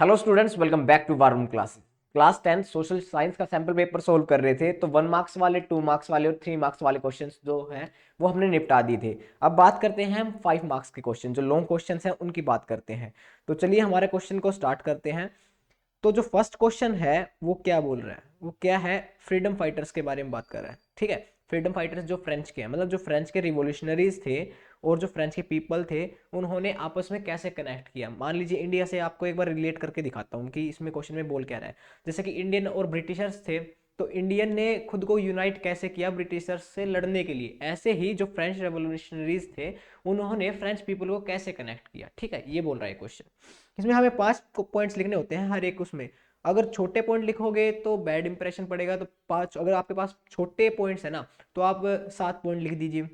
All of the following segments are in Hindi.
Hello students, welcome back to Varun classes. Class 10 social science का सैंपल पेपर सोल्व कर रहे थे, तो 1 मार्क्स वाले, 2 मार्क्स वाले और 3 मार्क्स वाले क्वेश्चंस जो हैं वो हमने निपटा दिए थे। अब बात करते हैं हम 5 मार्क्स के क्वेश्चन, जो लॉन्ग क्वेश्चंस हैं उनकी बात करते हैं। तो चलिए हमारे क्वेश्चन को स्टार्ट करते हैं। तो जो फर्स्ट क्वेश्चन है वो क्या बोल रहा है, वो क्या है, फ्रीडम फाइटर्स के बारे में बात कर रहा है। ठीक है, फ्रीडम फाइटर्स जो फ्रेंच के हैं, मतलब जो फ्रेंच के रिवोल्यूशनरीज थे और जो फ्रेंच के पीपल थे, उन्होंने आपस में कैसे कनेक्ट किया। मान लीजिए इंडिया से आपको एक बार रिलेट करके दिखाता हूँ कि इसमें क्वेश्चन में बोल क्या रहा है। जैसे कि इंडियन और ब्रिटिशर्स थे, तो इंडियन ने खुद को यूनाइट कैसे किया ब्रिटिशर्स से लड़ने के लिए, ऐसे ही जो फ्रेंच रेवोल्यूशनरीज थे उन्होंने फ्रेंच पीपल को कैसे कनेक्ट किया। ठीक है, ये बोल रहा है क्वेश्चन। इसमें हमें 5 पॉइंट्स लिखने होते हैं हर एक उसमें। अगर छोटे पॉइंट लिखोगे तो बैड इंप्रेशन पड़ेगा, तो 5, अगर आपके पास छोटे पॉइंट्स है ना तो आप 7 पॉइंट लिख दीजिए।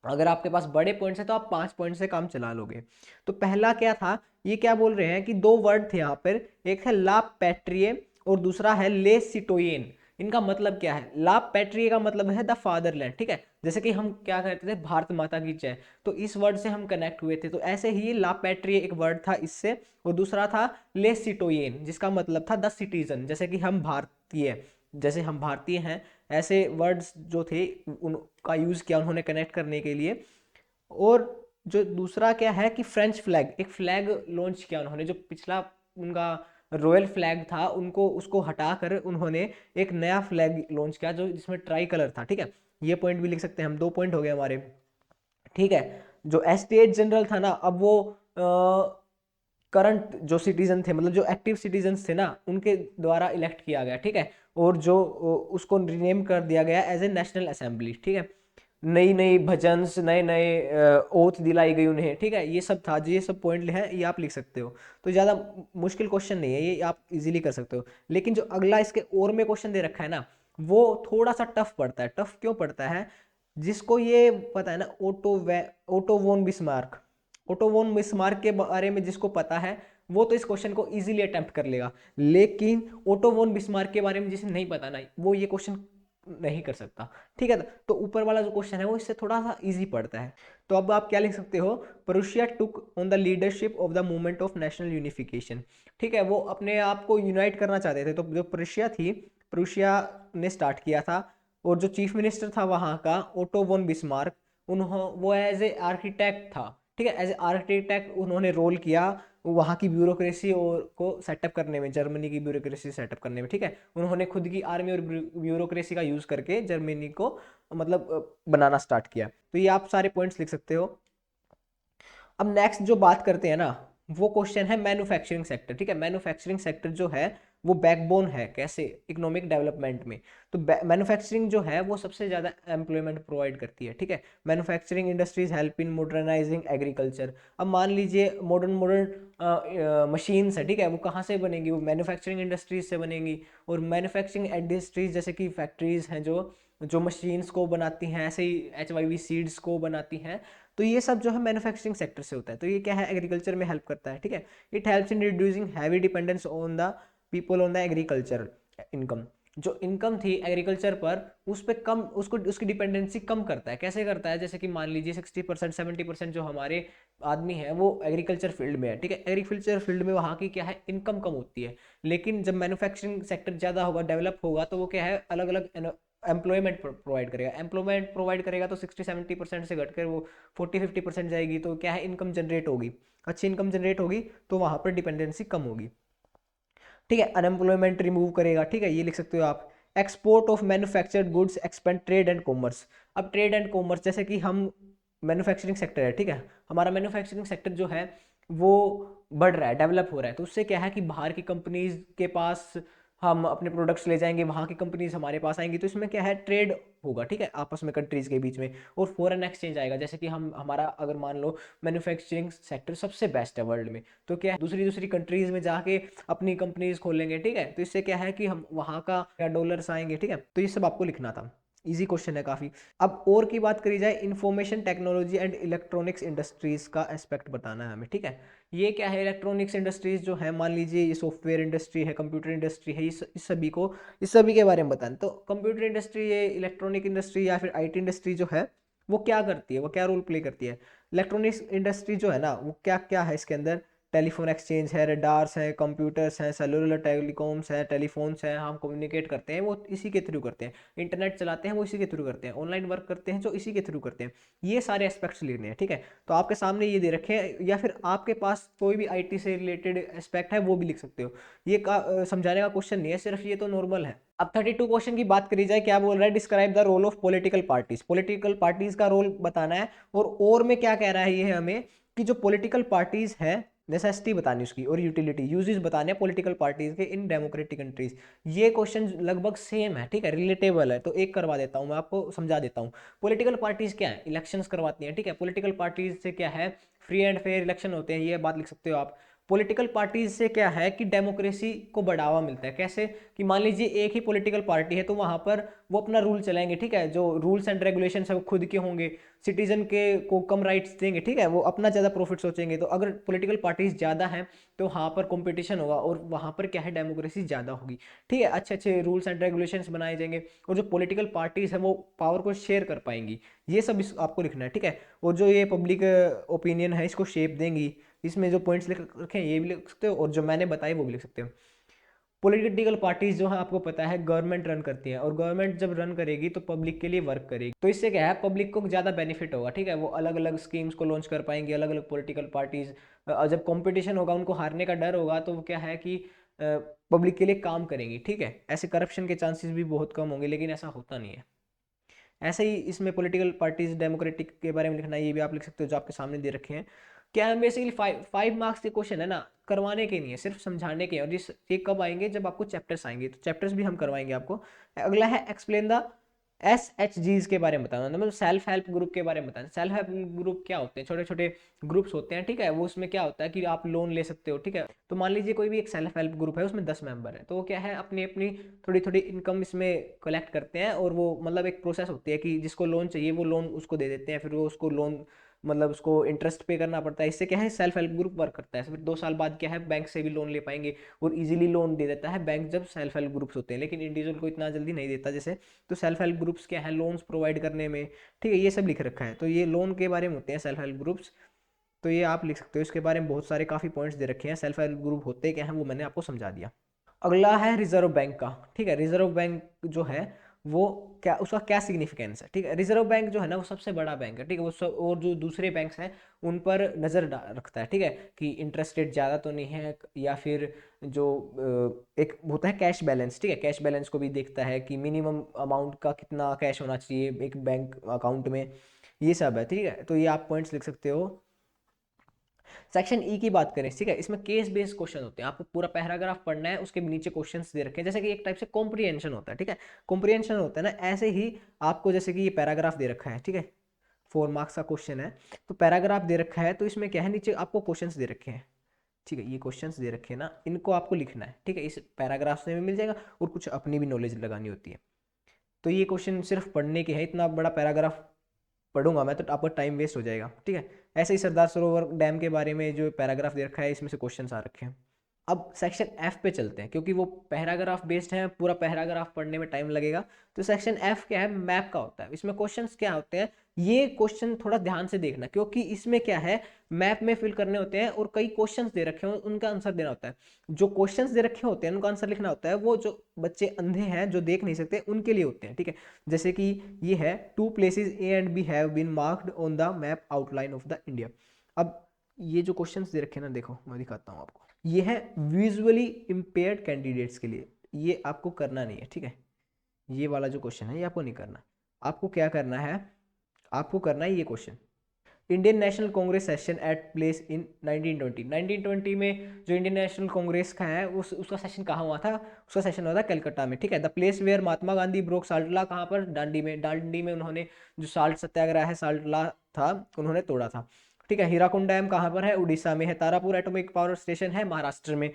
अगर आपके पास बड़े पॉइंट्स है तो आप 5 पॉइंट से काम चला लोगे। तो पहला क्या था, ये क्या बोल रहे हैं कि दो वर्ड थे यहाँ पर, एक है ला पैट्रिये और दूसरा है ले सिटोयेन। इनका मतलब क्या है, ला पैट्रिये का मतलब है द फादरलैंड। ठीक है, जैसे कि हम क्या कहते थे, भारत माता की जय, तो इस वर्ड से हम कनेक्ट हुए थे। तो ऐसे ही ला पैट्रिये एक वर्ड था इससे, और दूसरा था ले सिटोयेन जिसका मतलब था द सिटीजन, जैसे कि हम भारतीय, जैसे हम भारतीय हैं, ऐसे वर्ड्स जो थे उनका यूज किया उन्होंने कनेक्ट करने के लिए। और जो दूसरा क्या है कि फ्रेंच फ्लैग, एक फ्लैग लॉन्च किया उन्होंने, जो पिछला उनका रॉयल फ्लैग था उनको उसको हटाकर उन्होंने एक नया फ्लैग लॉन्च किया जो जिसमें ट्राई कलर था। ठीक है, ये पॉइंट भी लिख सकते हैं हम, 2 पॉइंट हो गए हमारे। ठीक है, जो एस्टेट जनरल था ना, अब वो करंट जो सिटीजन थे, मतलब जो एक्टिव सिटीजन थे ना, उनके द्वारा इलेक्ट किया गया। ठीक है, और जो उसको रिनेम कर दिया गया एज ए नेशनल असेंबली। ठीक है, नई नई भजन्स, नए नए ओथ दिलाई गई उन्हें। ठीक है, ये सब था, जो ये सब पॉइंट है ये आप लिख सकते हो। तो ज़्यादा मुश्किल क्वेश्चन नहीं है, ये आप इजीली कर सकते हो। लेकिन जो अगला इसके और में क्वेश्चन दे रखा है ना, वो थोड़ा सा टफ पड़ता है। टफ क्यों पड़ता है, जिसको ये पता है ना, ओटो वोन बिस्मार्क, ओटो वोन बिस्मार्क के बारे में जिसको पता है वो तो इस क्वेश्चन को इजीली अटेम्प्ट कर लेगा। लेकिन ओटो वोन बिस्मार्क के बारे में जिसे नहीं पता ना, वो ये क्वेश्चन नहीं कर सकता। ठीक है, तो ऊपर वाला जो क्वेश्चन है वो इससे थोड़ा सा इजी पड़ता है। तो अब आप क्या लिख सकते हो, Prussia took on the leadership of the movement of national unification. ठीक है, वो अपने आप को यूनाइट करना चाहते थे, तो जो प्रुशिया थी, प्रुशिया ने स्टार्ट किया था। और जो चीफ मिनिस्टर था वहाँ का, ओटो वोन बिस्मार्क, वो एज ए आर्किटेक्ट था। ठीक है, एज ए आर्किटेक्ट उन्होंने रोल किया वहाँ की ब्यूरोक्रेसी और को सेटअप करने में, जर्मनी की ब्यूरोक्रेसी सेटअप करने में। ठीक है, उन्होंने खुद की आर्मी और ब्यूरोक्रेसी का यूज करके जर्मनी को मतलब बनाना स्टार्ट किया। तो ये आप सारे पॉइंट्स लिख सकते हो। अब नेक्स्ट जो बात करते हैं ना, वो क्वेश्चन है मैन्युफैक्चरिंग सेक्टर। ठीक है, मैन्युफैक्चरिंग सेक्टर जो है वो बैकबोन है कैसे इकोनॉमिक डेवलपमेंट में। तो मैन्युफैक्चरिंग जो है वो सबसे ज़्यादा एम्प्लॉयमेंट प्रोवाइड करती है। ठीक है, manufacturing industries help in modernising agriculture. अब मान लीजिए मॉडर्न मॉडर्न मशीन्स है, ठीक है, वो कहाँ से बनेंगी, वो मैन्युफैक्चरिंग इंडस्ट्रीज से बनेंगी। और मैन्युफैक्चरिंग इंडस्ट्रीज जैसे कि फैक्ट्रीज हैं जो जो मशीन्स को बनाती हैं, ऐसे ही HYV सीड्स को बनाती हैं। तो ये सब जो है मैन्युफैक्चरिंग सेक्टर से होता है। तो ये क्या है, एग्रीकल्चर में हेल्प करता है। ठीक है, it helps in reducing heavy dependence on the people on the agriculture income. जो इनकम थी एग्रीकल्चर पर, उस पर कम, उसको उसकी डिपेंडेंसी कम करता है। कैसे करता है, जैसे कि मान लीजिए 60% 70% जो हमारे आदमी है वो एग्रीकल्चर फील्ड में है। ठीक है, एग्रीकल्चर फील्ड में वहाँ की क्या है, इनकम कम होती है। लेकिन जब मैन्युफैक्चरिंग सेक्टर ज़्यादा होगा, डेवलप होगा, तो वो क्या है, अलग अलग एम्प्लॉयमेंट प्रोवाइड करेगा। एम्प्लॉयमेंट प्रोवाइड करेगा तो 60-70% से घटकर वो 40-50% जाएगी। तो क्या है, इनकम जनरेट होगी, अच्छी इनकम जनरेट होगी, तो वहाँ पर डिपेंडेंसी कम होगी। ठीक है, अनएम्प्लॉयमेंट रिमूव करेगा। ठीक है, ये लिख सकते हो आप। Export of manufactured goods expand trade and commerce. अब ट्रेड एंड कॉमर्स, जैसे कि हम मैन्युफैक्चरिंग सेक्टर है, ठीक है, हमारा मैन्युफैक्चरिंग सेक्टर जो है वो बढ़ रहा है, डेवलप हो रहा है। तो उससे क्या है कि बाहर की कंपनीज के पास हम अपने प्रोडक्ट्स ले जाएंगे, वहाँ की कंपनीज हमारे पास आएंगी, तो इसमें क्या है, ट्रेड होगा। ठीक है, आपस में कंट्रीज के बीच में। और फॉरेन एक्सचेंज आएगा, जैसे कि हम हमारा अगर मान लो मैन्युफैक्चरिंग सेक्टर सबसे बेस्ट है वर्ल्ड में, तो क्या है, दूसरी दूसरी कंट्रीज में जाके अपनी कंपनीज खोलेंगे। ठीक है, तो इससे क्या है कि हम वहाँ का डॉलर्स आएंगे। ठीक है, तो ये सब आपको लिखना था, इजी क्वेश्चन है काफ़ी। अब और की बात करी जाए, information technology and electronics industries का एस्पेक्ट बताना है हमें। ठीक है, ये क्या है, इलेक्ट्रॉनिक्स इंडस्ट्रीज जो है, मान लीजिए ये सॉफ्टवेयर इंडस्ट्री है, कंप्यूटर इंडस्ट्री है, इस सभी के बारे में बताना। तो कंप्यूटर इंडस्ट्री, ये इलेक्ट्रॉनिक इंडस्ट्री या फिर IT इंडस्ट्री जो है वो क्या करती है, वो क्या रोल प्ले करती है। इलेक्ट्रॉनिक्स इंडस्ट्री जो है ना, वो क्या क्या है इसके अंदर, टेलीफोन एक्सचेंज है, रडार्स हैं, कंप्यूटर्स हैं, सेलुलर टेलीकॉम्स हैं, टेलीफोन्स हैं, हम कम्युनिकेट करते हैं वो इसी के थ्रू करते हैं, इंटरनेट चलाते हैं वो इसी के थ्रू करते हैं, ऑनलाइन वर्क करते हैं जो इसी के थ्रू करते हैं। ये सारे एस्पेक्ट्स लिखने हैं, ठीक है। तो आपके सामने ये दे रखे हैं, या फिर आपके पास कोई भी आईटी से रिलेटेड एस्पेक्ट है वो भी लिख सकते हो। ये समझाने का क्वेश्चन नहीं है, सिर्फ ये तो नॉर्मल है। अब 32 क्वेश्चन की बात करी जाए, क्या बोल रहा है, describe the role of political parties, political parties का रोल बताना है। और में क्या कह रहा है ये हमें, कि जो पॉलिटिकल पार्टीज है, नेसेसिटी बतानी उसकी, और यूटिलिटी, यूजेस बताने हैं पॉलिटिकल पार्टीज के इन डेमोक्रेटिक कंट्रीज। ये क्वेश्चन लगभग सेम है, ठीक है, रिलेटेबल है, तो एक करवा देता हूं, मैं आपको समझा देता हूं। पॉलिटिकल पार्टीज क्या है, इलेक्शंस करवाती हैं, ठीक है। पॉलिटिकल पार्टीज से क्या है, फ्री एंड फेयर इलेक्शन होते हैं, ये बात लिख सकते हो आप। पॉलिटिकल पार्टीज से क्या है कि डेमोक्रेसी को बढ़ावा मिलता है। कैसे, कि मान लीजिए एक ही पॉलिटिकल पार्टी है तो वहां पर वो अपना रूल चलाएंगे, ठीक है, जो रूल्स एंड रेगुलेशन है वो खुद के होंगे, सिटीजन के को कम राइट्स देंगे, ठीक है, वो अपना ज़्यादा प्रॉफिट सोचेंगे। तो अगर पॉलिटिकल पार्टीज ज़्यादा हैं तो वहाँ पर कंपटीशन होगा, और वहाँ पर क्या है, डेमोक्रेसी ज़्यादा होगी, ठीक है, अच्छे अच्छे रूल्स एंड रेगुलेशंस बनाए जाएंगे, और जो पॉलिटिकल पार्टीज है वो पावर को शेयर कर पाएंगी। ये सब आपको लिखना है, ठीक है। और जो ये पब्लिक ओपिनियन है इसको शेप देंगी, इसमें जो पॉइंट्स लिख रखे हैं ये भी लिख सकते हो, और जो मैंने बताई वो भी लिख सकते हो। पॉलिटिकल पार्टीज जो है आपको पता है गवर्नमेंट रन करती है, और गवर्नमेंट जब रन करेगी तो पब्लिक के लिए वर्क करेगी, तो इससे क्या है, पब्लिक को ज़्यादा बेनिफिट होगा, ठीक है। वो अलग अलग स्कीम्स को लॉन्च कर पाएंगे, अलग अलग पॉलिटिकल पार्टीज। जब कंपटीशन होगा, उनको हारने का डर होगा, तो वो क्या है कि पब्लिक के लिए काम करेंगी, ठीक है। ऐसे करप्शन के चांसेस भी बहुत कम होंगे, लेकिन ऐसा होता नहीं है। ऐसे ही इसमें पॉलिटिकल पार्टीज डेमोक्रेटिक के बारे में लिखना है, ये भी आप लिख सकते हो जो आपके सामने दे रखे हैं। क्या है, बेसिकली 5 मार्क्स के क्वेश्चन है ना, करवाने के नहीं है, सिर्फ समझाने के हैं। और ये कब आएंगे, जब आपको चैप्टर्स आएंगे, तो चैप्टर्स भी हम करवाएंगे आपको। अगला है एक्सप्लेन द SHGs के बारे में बताना, मतलब सेल्फ हेल्प ग्रुप के बारे में बताना। सेल्फ हेल्प ग्रुप क्या होते हैं, छोटे छोटे ग्रुप्स होते हैं, ठीक है। वो उसमें क्या होता है कि आप लोन ले सकते हो, ठीक है। तो मान लीजिए कोई भी एक सेल्फ हेल्प ग्रुप है, उसमें 10 मेंबर है, तो वो क्या है, अपनी अपनी थोड़ी थोड़ी इनकम इसमें कलेक्ट करते हैं, और वो मतलब एक प्रोसेस होती है कि जिसको लोन चाहिए वो लोन उसको दे देते हैं, फिर वो उसको लोन मतलब उसको इंटरेस्ट पे करना पड़ता है। इससे क्या है, सेल्फ हेल्प ग्रुप वर्क करता है। फिर 2 साल बाद क्या है, बैंक से भी लोन ले पाएंगे, और इजीली लोन दे देता है बैंक जब सेल्फ हेल्प ग्रुप्स होते हैं, लेकिन इंडिविजुअल को इतना जल्दी नहीं देता जैसे। तो सेल्फ हेल्प ग्रुप्स क्या है, लोन्स प्रोवाइड करने में, ठीक है, ये सब लिख रखा है। तो ये लोन के बारे में होते हैं सेल्फ हेल्प ग्रुप्स, तो ये आप लिख सकते हो। इसके बारे में बहुत सारे काफ़ी पॉइंट्स दे रखे हैं। सेल्फ हेल्प ग्रुप होते क्या हैं वो मैंने आपको समझा दिया। अगला है रिजर्व बैंक का, ठीक है। रिजर्व बैंक जो है वो क्या, उसका क्या सिग्निफिकेंस है, ठीक है। रिजर्व बैंक जो है ना वो सबसे बड़ा बैंक है, ठीक है। वो सब, और जो दूसरे बैंक्स हैं उन पर नज़र रखता है, ठीक है, कि इंटरेस्ट रेट ज़्यादा तो नहीं है, या फिर जो एक होता है कैश बैलेंस, ठीक है, कैश बैलेंस को भी देखता है कि मिनिमम अमाउंट का कितना कैश होना चाहिए एक बैंक अकाउंट में। ये सब है, ठीक है। तो ये आप पॉइंट्स लिख सकते हो। सेक्शन ई की बात करें, ठीक है, इसमें केस बेस्ड क्वेश्चन होते हैं। आपको पूरा पैराग्राफ पढ़ना है, उसके नीचे क्वेश्चंस दे रखे हैं, जैसे कि एक टाइप से कॉम्प्रिहेंशन होता है, ठीक है। कॉम्प्रिहेंशन होता है ना, ऐसे ही आपको जैसे कि ये पैराग्राफ दे रखा है, ठीक है, 4 मार्क्स का क्वेश्चन है, तो पैराग्राफ दे रखा है, तो इसमें क्या है, नीचे आपको क्वेश्चंस दे रखे हैं, ठीक है। ये क्वेश्चंस दे रखे हैं ना, इनको आपको लिखना है, ठीक है, इस पैराग्राफ से भी मिल जाएगा, और कुछ अपनी भी नॉलेज लगानी होती है। तो ये क्वेश्चन सिर्फ पढ़ने के हैं, इतना बड़ा पैराग्राफ पढ़ूंगा मैं तो आपका टाइम वेस्ट हो जाएगा, ठीक है। ऐसे ही सरदार सरोवर डैम के बारे में जो पैराग्राफ दे रखा है, इसमें से क्वेश्चन आ रखे हैं। अब सेक्शन एफ पे चलते हैं, क्योंकि वो पैराग्राफ बेस्ड है, पूरा पैराग्राफ पढ़ने में टाइम लगेगा। तो सेक्शन एफ क्या है, मैप का होता है। इसमें क्वेश्चंस क्या होते हैं, ये क्वेश्चन थोड़ा ध्यान से देखना, क्योंकि इसमें क्या है, मैप में फिल करने होते हैं, और कई क्वेश्चंस दे रखे हैं उनका आंसर देना होता है। जो क्वेश्चंस दे रखे होते हैं उनका आंसर लिखना होता है, वो जो बच्चे अंधे हैं जो देख नहीं सकते उनके लिए होते हैं, ठीक है। जैसे कि ये है, 2 places A and B have been marked on the map outline of the India। अब ये जो क्वेश्चंस दे रखे हैं ना, देखो मैं दिखाता हूँ आपको। ये है विजुअली इम्पेयर्ड कैंडिडेट्स के लिए, ये आपको करना नहीं है, ठीक है। ये वाला जो क्वेश्चन है ये आपको नहीं करना। आपको क्या करना है, आपको करना है ये question. Indian national Congress session at place in 1920। 1920 में जो इंडियन नेशनल कांग्रेस का है उसका सेशन कहाँ हुआ था, उसका सेशन हुआ था कलकत्ता में, ठीक है। The place where Mahatma Gandhi broke salt law, कहाँ पर, दांडी में। दांडी में उन्होंने जो साल्ट सत्याग्रह है, साल्ट लॉ था, उन्होंने तोड़ा था, ठीक है। हीराकुंड डैम कहाँ पर है, उड़ीसा में है। तारापुर एटॉमिक पावर स्टेशन है, महाराष्ट्र में।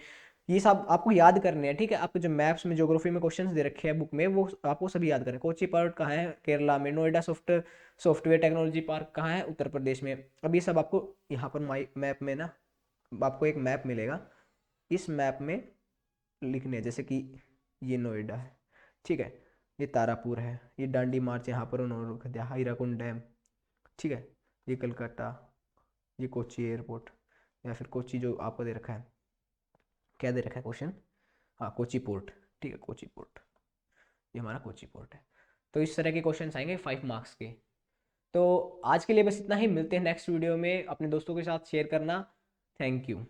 ये सब आपको याद करने हैं, ठीक है। आपको जो मैप्स में ज्योग्राफी में क्वेश्चंस दे रखे हैं बुक में, वो आपको सभी याद करें। कोची पार्क कहाँ है, केरला में। नोएडा सॉफ्टवेयर टेक्नोलॉजी पार्क कहाँ है, उत्तर प्रदेश में। अब ये सब आपको यहाँ पर माई मैप में ना, आपको एक मैप मिलेगा, इस मैप में लिखने हैं। जैसे कि ये नोएडा है, ठीक है, ये तारापुर है, ये दांडी मार्च यहाँ पर उन्होंने रख दिया, हीराकुंड डैम, ठीक है, ये कलकत्ता, ये कोची एयरपोर्ट, या फिर कोची जो आपको दे रखा है, क्या दे रखा है क्वेश्चन, हाँ कोची पोर्ट, ठीक है कोची पोर्ट, ये हमारा कोची पोर्ट है। तो इस तरह के क्वेश्चन आएंगे 5 मार्क्स के। तो आज के लिए बस इतना ही, मिलते हैं नेक्स्ट वीडियो में, अपने दोस्तों के साथ शेयर करना। Thank you.